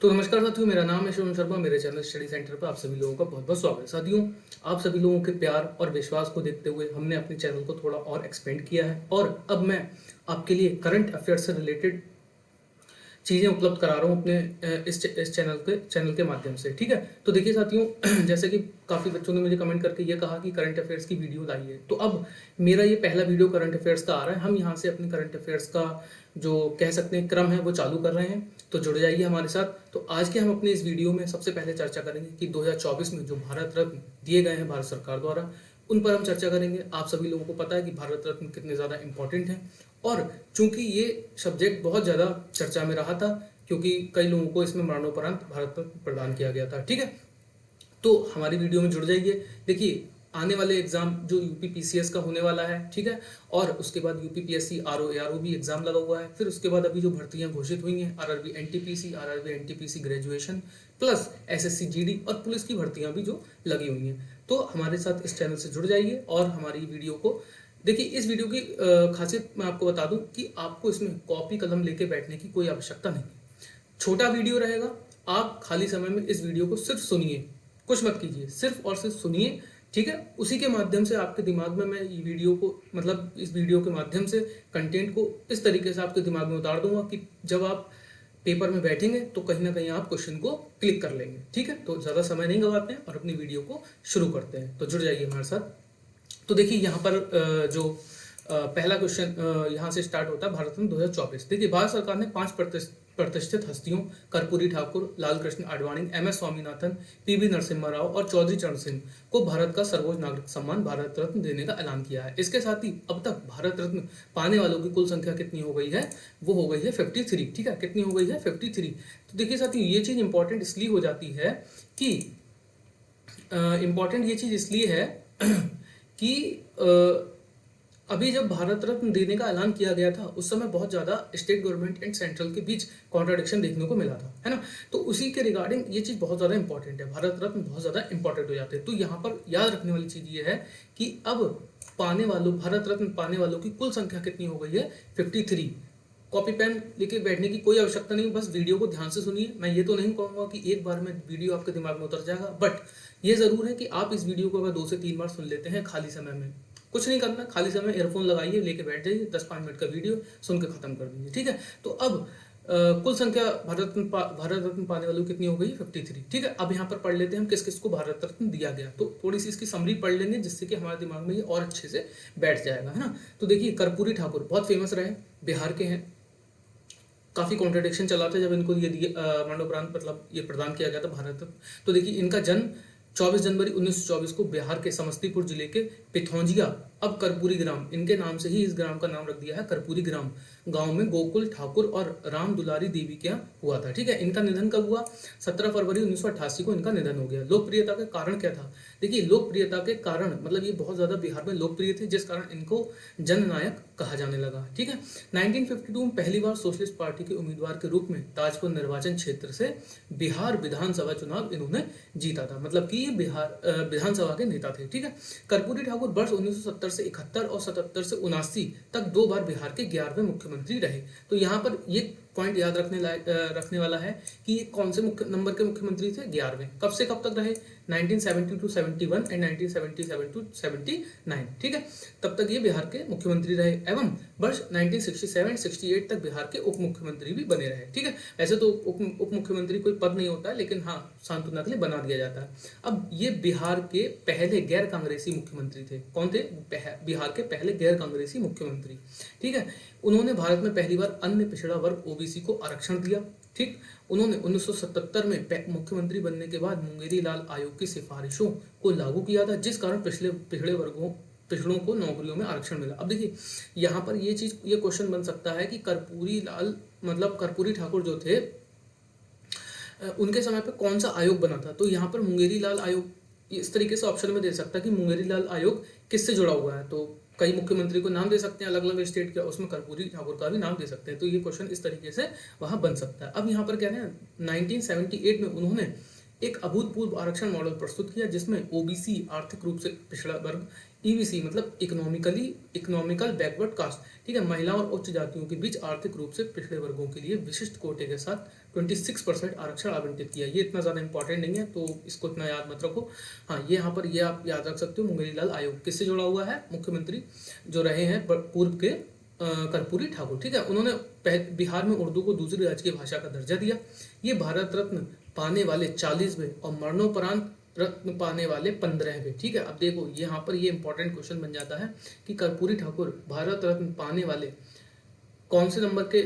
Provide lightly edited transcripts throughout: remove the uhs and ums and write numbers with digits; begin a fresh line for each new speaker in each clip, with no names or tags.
तो नमस्कार साथियों, मेरा नाम है शिवम शर्मा। मेरे चैनल स्टडी सेंटर पर आप सभी लोगों का बहुत बहुत स्वागत है। साथियों, आप सभी लोगों के प्यार और विश्वास को देखते हुए हमने अपने चैनल को थोड़ा और एक्सपेंड किया है और अब मैं आपके लिए करंट अफेयर्स से रिलेटेड चीज़ें उपलब्ध करा रहा हूँ अपने इस चैनल के माध्यम से। ठीक है, तो देखिए साथियों, जैसे कि काफ़ी बच्चों ने मुझे कमेंट करके ये कहा कि करंट अफेयर्स की वीडियो लाइए, तो अब मेरा ये पहला वीडियो करंट अफेयर्स का आ रहा है। हम यहाँ से अपने करंट अफेयर्स का जो कह सकते हैं क्रम है वो चालू कर रहे हैं, तो जुड़ जाइए हमारे साथ। तो आज के हम अपने इस वीडियो में सबसे पहले चर्चा करेंगे कि 2024 में जो भारत रत्न दिए गए हैं भारत सरकार द्वारा, उन पर हम चर्चा करेंगे। आप सभी लोगों को पता है कि भारत रत्न कितने ज़्यादा इंपॉर्टेंट हैं, और चूंकि ये सब्जेक्ट बहुत ज़्यादा चर्चा में रहा था क्योंकि कई लोगों को इसमें मरणोपरांत भारत रत्न प्रदान किया गया था। ठीक है, तो हमारी वीडियो में जुड़ जाइए। देखिए, आने वाले एग्जाम जो यूपी पीसीएस का होने वाला है, ठीक है, और उसके बाद यूपी पीएससी आरओ एआरओ भी एग्जाम लगा हुआ है। फिर उसके बाद अभी जो भर्तियां घोषित हुई हैं, RRB NTPC graduation plus SSC GD और पुलिस की भर्तियां भी जो लगी हुई हैं। तो हमारे साथ इस चैनल से जुड़ जाइए और हमारी वीडियो को देखिए। इस वीडियो की खासियत मैं आपको बता दूं कि आपको इसमें कॉपी कलम लेके बैठने की कोई आवश्यकता नहीं। छोटा वीडियो रहेगा, आप खाली समय में इस वीडियो को सिर्फ सुनिए, कुछ मत कीजिए, सिर्फ और सिर्फ सुनिए। ठीक है, उसी के माध्यम से आपके दिमाग में मैं ये वीडियो को मतलब इस वीडियो के माध्यम से कंटेंट को इस तरीके से आपके दिमाग में उतार दूंगा कि जब आप पेपर में बैठेंगे तो कहीं ना कहीं आप क्वेश्चन को क्लिक कर लेंगे। ठीक है, तो ज़्यादा समय नहीं गवाते हैं और अपनी वीडियो को शुरू करते हैं। तो जुड़ जाइए हमारे साथ। तो देखिए यहाँ पर जो पहला क्वेश्चन यहाँ से स्टार्ट होता है, भारत रत्न 2024। देखिए, भारत सरकार ने 5 प्रतिष्ठित हस्तियों कर्पूरी ठाकुर, लाल कृष्ण आडवाणी, एमएस स्वामीनाथन, पीवी नरसिम्हा राव और चौधरी चरण सिंह को भारत का सर्वोच्च नागरिक सम्मान भारत रत्न देने का ऐलान किया है। इसके साथ ही अब तक भारत रत्न पाने वालों की कुल संख्या कितनी हो गई है? वो हो गई है 53। ठीक है, कितनी हो गई है? 53। तो देखिए साथियों, ये चीज इंपॉर्टेंट इसलिए हो जाती है कि इंपॉर्टेंट ये चीज इसलिए है कि अभी जब भारत रत्न देने का ऐलान किया गया था उस समय बहुत ज़्यादा स्टेट गवर्नमेंट एंड सेंट्रल के बीच कॉन्ट्राडिक्शन देखने को मिला था, है ना। तो उसी के रिगार्डिंग ये चीज़ बहुत ज़्यादा इंपॉर्टेंट है, भारत रत्न बहुत ज़्यादा इंपॉर्टेंट हो जाते हैं। तो यहाँ पर याद रखने वाली चीज़ ये है कि अब भारत रत्न पाने वालों की कुल संख्या कितनी हो गई है? 53। कॉपी पेन लेके बैठने की कोई आवश्यकता नहीं, बस वीडियो को ध्यान से सुनिए। मैं ये तो नहीं कहूँगा कि एक बार में वीडियो आपके दिमाग में उतर जाएगा, बट ये ज़रूर है कि आप इस वीडियो को अगर 2 से 3 बार सुन लेते हैं खाली समय में, कुछ नहीं करना, खाली समय ईयरफोन लगाइए, लेके बैठ जाइए, 10-5 मिनट का वीडियो सुन के खत्म कर दीजिए। ठीक है, तो अब कुल संख्या भारत रत्न पाने वालों कितनी हो गई? 53। ठीक है, अब यहाँ पर पढ़ लेते हैं हम किस किस को भारत रत्न दिया गया। तो थोड़ी सी इसकी समरी पढ़ लेंगे जिससे कि हमारे दिमाग में ये और अच्छे से बैठ जाएगा, है ना। तो देखिए, कर्पूरी ठाकुर बहुत फेमस रहे, बिहार के हैं। काफ़ी कॉन्ट्रडिक्शन चला था जब इनको ये मरणोपरांत मतलब ये प्रदान किया गया था भारत रत्न। तो देखिए, इनका जन्म 24 जनवरी 1924 को बिहार के समस्तीपुर जिले के पिथौंजिया, अब कर्पूरी ग्राम, इनके नाम से ही इस ग्राम का नाम रख दिया है कर्पूरी ग्राम, गांव में गोकुल ठाकुर और राम दुलारी देवी के यहाँ हुआ था। ठीक है, इनका निधन कब हुआ? 17 फरवरी 1988 को इनका निधन हो गया। लोकप्रियता के कारण क्या था? देखिए, लोकप्रियता के कारण मतलब ये बहुत ज़्यादा बिहार में लोकप्रिय थे, जिस कारण इनको जननायक कहा जाने लगा। ठीक है, 1952 में पहली बार सोशलिस्ट पार्टी के उम्मीदवार के रूप में ताजपुर निर्वाचन क्षेत्र से बिहार विधानसभा चुनाव इन्होंने जीता था, मतलब कि ये बिहार विधानसभा के नेता थे। ठीक है, कर्पूरी ठाकुर वर्ष 1970 से 71 और 77 से 79 तक 2 बार बिहार के 11वें मुख्यमंत्री रहे। तो यहाँ पर ये पॉइंट याद रखने वाला है कि ये कौन से नंबर के मुख्यमंत्री थे? 11वें। कब से कब तक रहे? 1970 टू 71 एंड 1977 टू 79। ठीक है, तब तक ये बिहार के मुख्यमंत्री रहे एवं वर्ष 1967-68 तक बिहार के उप मुख्यमंत्री भी बने रहे। ठीक है, ऐसे तो उप मुख्यमंत्री कोई पद नहीं होता है, लेकिन हाँ, सांत्वना के लिए बना दिया जाता है। अब ये बिहार के पहले गैर कांग्रेसी मुख्यमंत्री थे। कौन थे? बिहार के पहले गैर कांग्रेसी मुख्यमंत्री। ठीक है, उन्होंने भारत में पहली बार अन्य पिछड़ा वर्ग ओबीसी को आरक्षण दिया। ठीक, उन्होंने 1977 में मुख्यमंत्री बनने के बाद मुंगेरी लाल आयोग की सिफारिशों को लागू किया था, जिस कारण पिछड़ों को नौकरियों में आरक्षण मिला। अब देखिए, यहाँ पर ये क्वेश्चन बन सकता है कि कर्पूरी ठाकुर जो थे उनके समय पे कौन सा आयोग बना था? तो यहाँ पर मुंगेरी लाल आयोग इस तरीके से ऑप्शन में दे सकता है कि मुंगेरी लाल आयोग किससे जुड़ा हुआ है। तो कई मुख्यमंत्री को नाम दे सकते हैं अलग अलग स्टेट के, उसमें कर्पूरी ठाकुर का भी नाम दे सकते हैं। तो ये क्वेश्चन इस तरीके से वहां बन सकता है। अब यहाँ पर क्या है, 1978 में उन्होंने एक अभूतपूर्व आरक्षण मॉडल प्रस्तुत किया जिसमें ओबीसी, आर्थिक रूप से पिछड़ा वर्ग, ईबीसी मतलब इकोनॉमिकल बैकवर्ड कास्ट, ठीक है, महिलाओं और उच्च जातियों के बीच आर्थिक रूप से पिछड़े वर्गों के लिए विशिष्ट कोटे के साथ 26% आरक्षण आवंटित किया। ये इतना ज़्यादा इंपॉर्टेंट नहीं है तो इसको इतना याद मत रखो। हाँ, ये यहाँ पर ये आप याद रख सकते हो, मुंगेरी लाल आयोग किससे जुड़ा हुआ है, मुख्यमंत्री जो रहे हैं पूर्व के कर्पूरी ठाकुर, ठीक है, उन्होंने बिहार में उर्दू को दूसरी राजकीय भाषा का दर्जा दिया। ये भारत रत्न पाने वाले 40वें और मरणोपरांत रत्न पाने वाले 15वें, ठीक है। अब देखो यहाँ पर ये इंपॉर्टेंट क्वेश्चन बन जाता है कि कर्पूरी ठाकुर भारत रत्न पाने वाले कौन से नंबर के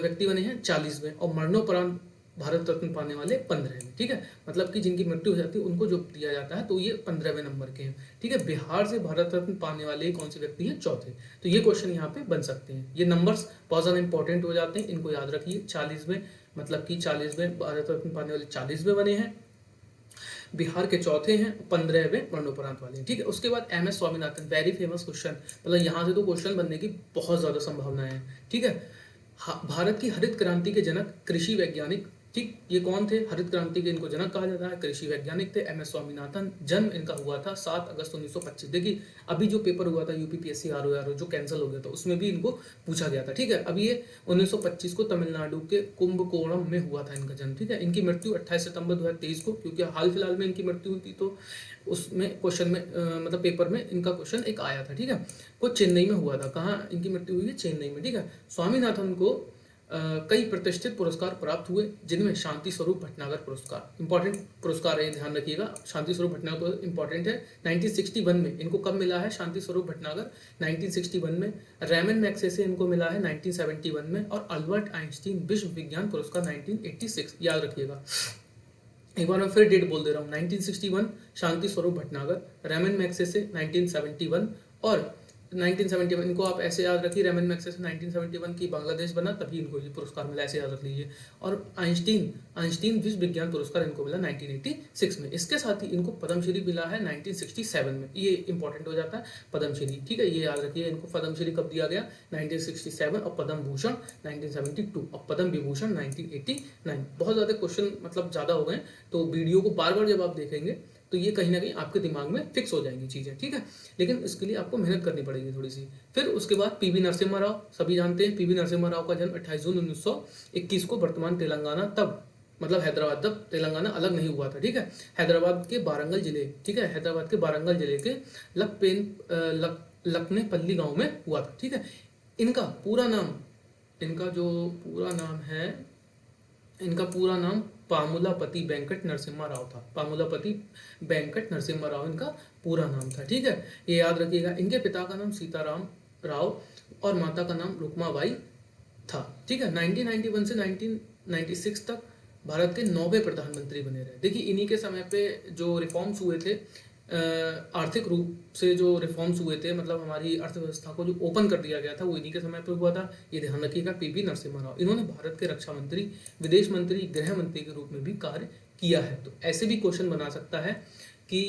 व्यक्ति बने हैं, 40वें, और मरणोपरांत भारत रत्न पाने वाले 15वें, ठीक है। मतलब कि जिनकी मृत्यु हो जाती है उनको जो दिया जाता है तो ये 15वें नंबर के हैं, ठीक है। बिहार से भारत रत्न पाने वाले कौन से व्यक्ति हैं, चौथे। तो ये क्वेश्चन यहाँ पे बन सकते हैं। ये नंबर्स बहुत ज़्यादा इंपॉर्टेंट हो जाते हैं, इनको याद रखिए। 40वें मतलब कि 40वें भारत रत्न पाने वाले 40वें बने हैं, बिहार के चौथे हैं, 15वें मरणोपरांत वाले हैं, ठीक है। उसके बाद MS Swaminathan, very famous question, मतलब यहाँ से तो क्वेश्चन बनने की बहुत ज़्यादा संभावनाएं हैं, ठीक है। भारत की हरित क्रांति के जनक कृषि वैज्ञानिक, ठीक, ये कौन थे, हरित क्रांति के इनको जनक कहा जाता है, कृषि वैज्ञानिक थे MS स्वामीनाथन। जन्म इनका हुआ था 7 अगस्त 1925। देखिए अभी जो पेपर हुआ था UPPSC ROR जो कैंसिल हो गया था उसमें भी इनको पूछा गया था, ठीक है। अब ये 1925 को तमिलनाडु के कुंभकोणम में हुआ था इनका जन्म, ठीक है। इनकी मृत्यु 28 सितंबर 2023 को, क्योंकि हाल फिलहाल में इनकी मृत्यु हुई थी तो उसमें क्वेश्चन में मतलब पेपर में इनका क्वेश्चन एक आया था, ठीक है। वो चेन्नई में हुआ था, कहाँ इनकी मृत्यु हुई है, चेन्नई में, ठीक है। स्वामीनाथन को कई प्रतिष्ठित पुरस्कार प्राप्त हुए, जिनमें शांति स्वरूप भटनागर पुरस्कार, इंपॉर्टेंट पुरस्कार है, ध्यान रखिएगा। शांति स्वरूप भटनागर इंपॉर्टेंट है। 1961 में इनको कब मिला है शांति स्वरूप भटनागर, 1961 में। रैमन मैग्सेसे इनको मिला है 1971 में, और अल्बर्ट आइंस्टीन विश्व विज्ञान पुरस्कार 1986, याद रखिएगा। एक बार मैं फिर डेट बोल दे रहा हूँ, 1961 शांति स्वरूप भटनागर, रैमन मैग्सेसे 1971, और 1971 इनको आप ऐसे याद रखिए, रैमन मैग्सेसे 1971 की बांग्लादेश बना तभी इनको ये पुरस्कार मिला, ऐसे याद रख लीजिए। और आइंस्टीन विश्व विज्ञान पुरस्कार इनको मिला 1986 में। इसके साथ ही इनको पद्मश्री मिला है 1967 में, ये इंपॉर्टेंट हो जाता है पद्मश्री, ठीक है, ये याद रखिए। इनको पद्मश्री कब दिया गया, 1967, और पद्म भूषण 1972, और पद्म विभूषण 1989। बहुत ज़्यादा क्वेश्चन मतलब ज़्यादा हो गए, तो वीडियो को बार बार जब आप देखेंगे तो ये कहीं ना कहीं आपके दिमाग में फिक्स हो जाएंगी चीज़ें, ठीक है। लेकिन इसके लिए आपको मेहनत करनी पड़ेगी थोड़ी सी। फिर उसके बाद PV नरसिम्हा राव, सभी जानते हैं PV नरसिम्हा राव का जन्म 28 जून 1921 को वर्तमान तेलंगाना, तब मतलब हैदराबाद, तब तेलंगाना अलग नहीं हुआ था, ठीक है। हैदराबाद के वारंगल जिले, ठीक है, हैदराबाद के वारंगल जिले के लकनेपल्ली गाँव में हुआ था, ठीक है। इनका पूरा नाम, इनका जो पूरा नाम है, इनका पूरा नाम पामुलापति वेंकट नरसिम्हा राव था। पामुलापति वेंकट नरसिम्हा राव इनका पूरा नाम था, ठीक है, ये याद रखिएगा। इनके पिता का नाम सीताराम राव और माता का नाम रुक्माबाई था, ठीक है। 1991 से 1996 तक भारत के 9वें प्रधानमंत्री बने रहे। देखिए इन्हीं के समय पे जो रिफॉर्म्स हुए थे, आर्थिक रूप से जो रिफॉर्म्स हुए थे, मतलब हमारी अर्थव्यवस्था को जो ओपन कर दिया गया था वो इन्हीं के समय पे हुआ था, ये ध्यान रखिएगा। PV नरसिम्हा राव, इन्होंने भारत के रक्षा मंत्री, विदेश मंत्री, गृह मंत्री के रूप में भी कार्य किया है। तो ऐसे भी क्वेश्चन बना सकता है कि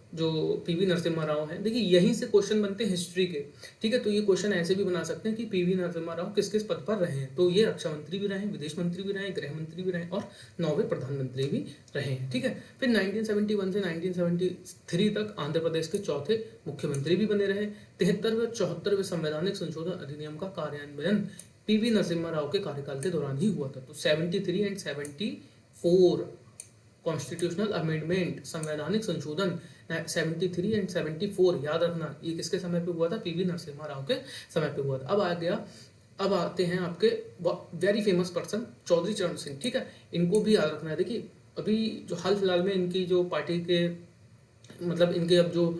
जो PV नरसिम्हा राव हैं, देखिए यहीं से क्वेश्चन बनते हैं हिस्ट्री के, ठीक है। तो ये क्वेश्चन ऐसे भी बना सकते हैं कि PV नरसिम्हा राव किस किस पद पर रहे हैं, तो ये रक्षा मंत्री भी रहे हैं, विदेश मंत्री भी रहे हैं, गृह मंत्री भी रहे हैं, और 9वें प्रधानमंत्री भी रहे हैं, ठीक है। फिर 1971 से 1973 तक आंध्र प्रदेश के चौथे मुख्यमंत्री भी बने रहे। 73वें और 74वें संवैधानिक संशोधन अधिनियम का कार्यान्वयन PV नरसिम्हा राव के कार्यकाल के दौरान ही हुआ था। तो 73 एंड 74 कॉन्स्टिट्यूशनल अमेंडमेंट, संवैधानिक संशोधन 73 एंड 74, याद रखना, ये किसके समय पे हुआ था, PV नरसिम्हा राव के समय पे हुआ था। अब आते हैं आपके वेरी फेमस पर्सन चौधरी चरण सिंह, ठीक है, इनको भी याद रखना है। देखिए अभी जो हाल फिलहाल में इनकी जो पार्टी के मतलब इनके अब जो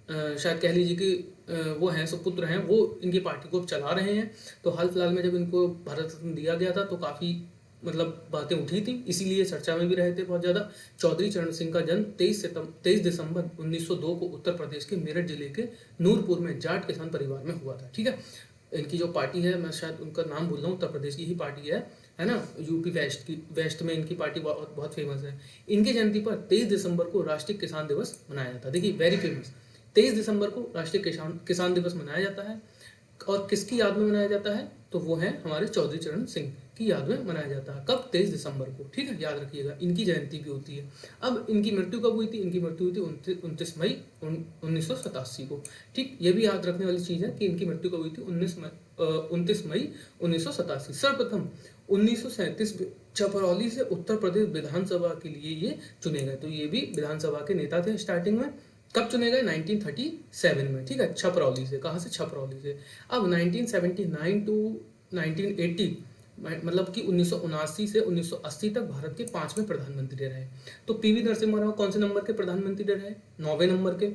शायद कह लीजिए कि वो हैं सुपुत्र हैं, वो इनकी पार्टी को अब चला रहे हैं। तो हाल फिलहाल में जब इनको भारत रत्न दिया गया था तो काफ़ी मतलब बातें उठी थी, इसीलिए चर्चा में भी रहे थे बहुत ज़्यादा। चौधरी चरण सिंह का जन्म 23 दिसंबर 1902 को उत्तर प्रदेश के मेरठ जिले के नूरपुर में जाट किसान परिवार में हुआ था, ठीक है। इनकी जो पार्टी है, मैं शायद उनका नाम भूल रहा हूँ, उत्तर प्रदेश की ही पार्टी है ना, UP वेस्ट में इनकी पार्टी बहुत फेमस है। इनकी जयंती पर 23 दिसंबर को राष्ट्रीय किसान दिवस मनाया जाता है। देखिए वेरी फेमस, 23 दिसंबर को राष्ट्रीय किसान दिवस मनाया जाता है, और किसकी याद में मनाया जाता है, तो वो है हमारे चौधरी चरण सिंह की याद में मनाया जाता है। कब? 23 दिसंबर को, ठीक है, याद रखिएगा। इनकी जयंती भी होती है। अब इनकी मृत्यु कब हुई थी? इनकी मृत्यु हुई थी 29 मई 1987 को, ठीक। ये भी याद रखने वाली चीज़ है कि इनकी मृत्यु कब हुई थी? 29 मई 1987। सर्वप्रथम 1937 छपरौली से उत्तर प्रदेश विधानसभा के लिए ये चुने गए। तो ये भी विधानसभा के नेता थे स्टार्टिंग में। कब चुने गए? 1937 में, ठीक है, छपरौली से। कहाँ से? छपरौली से। अब 1979 टू 1980 मतलब कि 1979 से 1980 तक भारत के 5वें प्रधानमंत्री रहे। तो पीवी नरसिम्हा राव कौन से नंबर के प्रधानमंत्री रहे? 9वें नंबर के,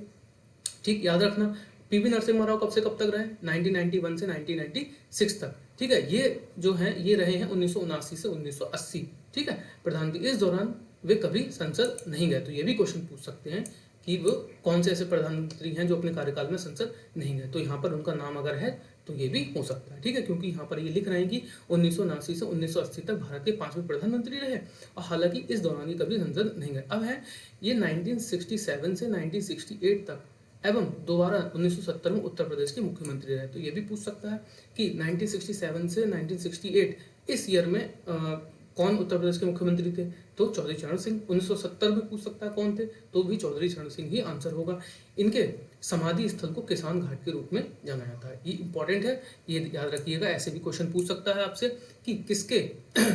ठीक, याद रखना। पीवी नरसिम्हा राव कब से कब तक रहे? 1991 से 1996 तक, ठीक है। ये जो हैं ये रहे हैं 1979 से 1980, ठीक है, प्रधानमंत्री। इस दौरान वे कभी संसद नहीं गए। तो ये भी क्वेश्चन पूछ सकते हैं कि वो कौन से ऐसे प्रधानमंत्री हैं जो अपने कार्यकाल में संसद नहीं गए। तो यहाँ पर उनका नाम अगर है तो ये भी हो सकता है, ठीक है, क्योंकि यहाँ पर ये लिख रहे हैं कि 1979 से 1980 तक भारत के 5वें प्रधानमंत्री रहे और हालांकि इस दौरान ये कभी संसद नहीं गए। अब है ये 1967 से 1968 तक एवं दोबारा 1970 में उत्तर प्रदेश के मुख्यमंत्री रहे। तो ये भी पूछ सकता है कि 1967 से 1968 इस ईयर में कौन उत्तर प्रदेश के मुख्यमंत्री थे? तो चौधरी चरण सिंह। 1970 में पूछ सकता है कौन थे? तो भी चौधरी चरण सिंह ही आंसर होगा। इनके समाधि स्थल को किसान घाट के रूप में जाना जाता है। ये इंपॉर्टेंट है, ये याद रखिएगा। ऐसे भी क्वेश्चन पूछ सकता है आपसे कि किसके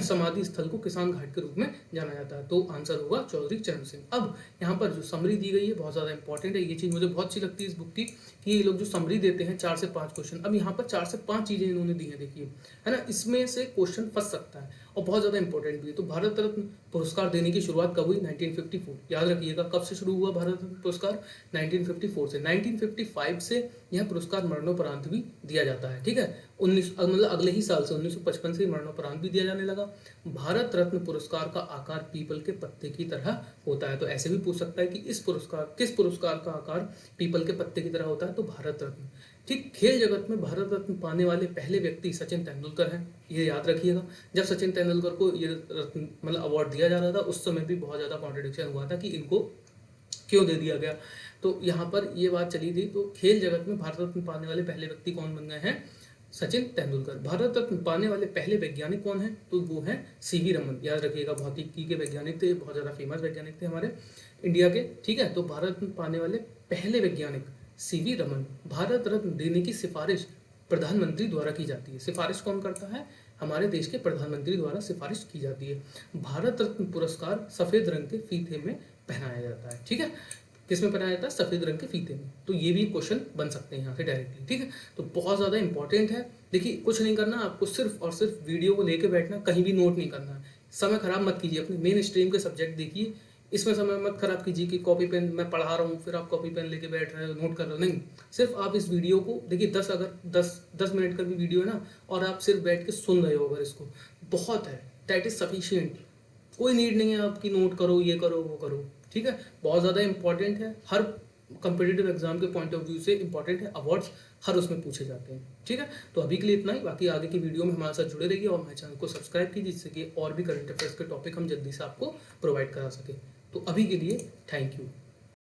समाधि स्थल को किसान घाट के रूप में जाना जाता है? तो आंसर होगा चौधरी चरण सिंह। अब यहाँ पर जो समरी दी गई है बहुत ज़्यादा इंपॉर्टेंट है। ये चीज़ मुझे बहुत अच्छी लगती है इस बुक की कि ये लोग जो समरी देते हैं 4 से 5 क्वेश्चन। अब यहाँ पर 4 से 5 चीज़ें इन्होंने दी हैं, देखिए, है ना। इसमें से क्वेश्चन फंस सकता है और बहुत ज़्यादा इंपॉर्टेंट भी है। तो भारत रत्न पुरस्कार देने की शुरुआत कब हुई? 1954, याद रखिएगा। कब से शुरू हुआ भारत रत्न पुरस्कार? 1954 से। 1955 से यह पुरस्कार मरणोपरांत भी दिया जाता है, ठीक है। 19 मतलब अगले ही साल से 1955 से मरणोपरांत भी दिया जाने लगा। भारत रत्न पुरस्कार का आकार पीपल के पत्ते की तरह होता है। तो ऐसे भी पूछ सकता है कि किस पुरस्कार का आकार पीपल के पत्ते की तरह होता है? तो भारत रत्न, ठीक। खेल जगत में भारत रत्न पाने वाले पहले व्यक्ति सचिन तेंदुलकर हैं, ये याद रखिएगा। जब सचिन तेंदुलकर को ये रत्न मतलब अवार्ड दिया जा रहा था उस समय भी बहुत ज़्यादा कॉन्ट्रडिक्शन हुआ था कि इनको क्यों दे दिया गया। तो यहाँ पर ये बात चली थी। तो खेल जगत में भारत रत्न पाने वाले पहले व्यक्ति कौन बन गए हैं? सचिन तेंदुलकर। भारत रत्न पाने वाले पहले वैज्ञानिक कौन है? तो वो है सीवी रमन, याद रखिएगा। भौतिकी के वैज्ञानिक थे, बहुत ज़्यादा फेमस वैज्ञानिक थे हमारे इंडिया के, ठीक है। तो भारत रत्न पाने वाले पहले वैज्ञानिक सीवी रमन। भारत रत्न देने की सिफारिश प्रधानमंत्री द्वारा की जाती है। सिफारिश कौन करता है? हमारे देश के प्रधानमंत्री द्वारा सिफारिश की जाती है। भारत रत्न पुरस्कार सफ़ेद रंग के फीते में पहनाया जाता है, ठीक है। किस में पहनाया जाता है? सफ़ेद रंग के फीते में। तो ये भी क्वेश्चन बन सकते हैं यहाँ से डायरेक्टली, ठीक है। तो बहुत ज़्यादा इंपॉर्टेंट है। देखिए, कुछ नहीं करना आपको, सिर्फ और सिर्फ वीडियो को लेके बैठना, कहीं भी नोट नहीं करना है। समय खराब मत कीजिए, अपने मेन स्ट्रीम के सब्जेक्ट देखिए, इसमें समय मत खराब कीजिए कि कॉपी पेन मैं पढ़ा रहा हूँ फिर आप कॉपी पेन लेके बैठ रहे हो नोट कर रहे हो। नहीं, सिर्फ आप इस वीडियो को देखिए। 10 मिनट का भी वीडियो है ना, और आप सिर्फ बैठ के सुन रहे हो अगर इसको, बहुत है, दैट इज सफिशियंट। कोई नीड नहीं है आपकी नोट करो, ये करो, वो करो, ठीक है। बहुत ज़्यादा इंपॉर्टेंट है, हर कंपिटिटिव एग्जाम के पॉइंट ऑफ व्यू से इंपॉर्टेंट है। अवार्ड्स हर उसमें पूछे जाते हैं, ठीक है। तो अभी के लिए इतना ही। बाकी आगे की वीडियो में हमारे साथ जुड़े रहिए और हमारे चैनल को सब्सक्राइब कीजिए, जिससे कि और भी करंट अफेयर्स के टॉपिक हम जल्दी से आपको प्रोवाइड करा सकें। तो अभी के लिए थैंक यू।